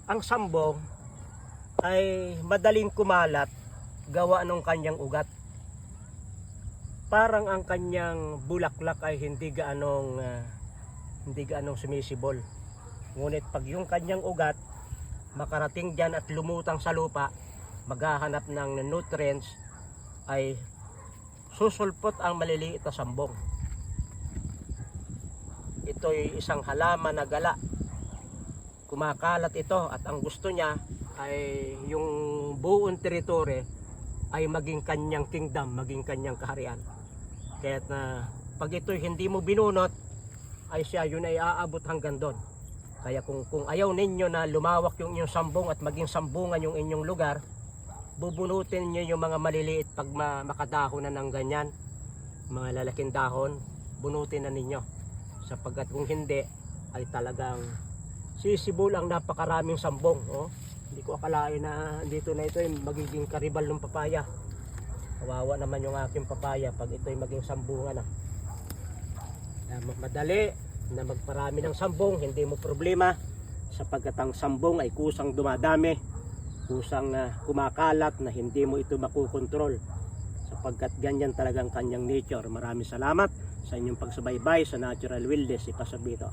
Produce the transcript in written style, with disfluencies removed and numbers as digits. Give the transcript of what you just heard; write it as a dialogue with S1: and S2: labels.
S1: ang sambong ay madaling kumalat gawa ng kanyang ugat. Parang ang kanyang bulaklak ay hindi gaanong sumisibol. Ngunit pag yung kanyang ugat makarating dyan at lumutang sa lupa, maghahanap ng nutrients, ay susulpot ang maliliit na sambong. Ito ay isang halaman na gala. Kumakalat ito at ang gusto niya ay yung buong teritoryo ay maging kanyang kingdom, maging kanyang kaharian. Kaya na pag ito'y hindi mo binunot, ay siya yun ay aabot hanggang doon. Kaya kung ayaw ninyo na lumawak yung inyong sambong at maging sambungan yung inyong lugar, bubunutin niyo yung mga maliliit pag makadahon na ng ganyan, mga lalaking dahon, bunutin na ninyo. Sapagkat kung hindi, ay talagang sisibol ang napakaraming sambong. Oh. Hindi ko akalain na dito na ito ay magiging karibal ng papaya. Kawawa naman yung aking papaya pag ito ay maging sambungan na. Madali na magparami ng sambong, hindi mo problema. Sapagkat ang sambong ay kusang dumadami, kusang kumakalat na hindi mo ito makukontrol. Sapagkat ganyan talagang kanyang nature. Maraming salamat sa inyong pagsubaybay sa Natural Wilderness Ipasubito.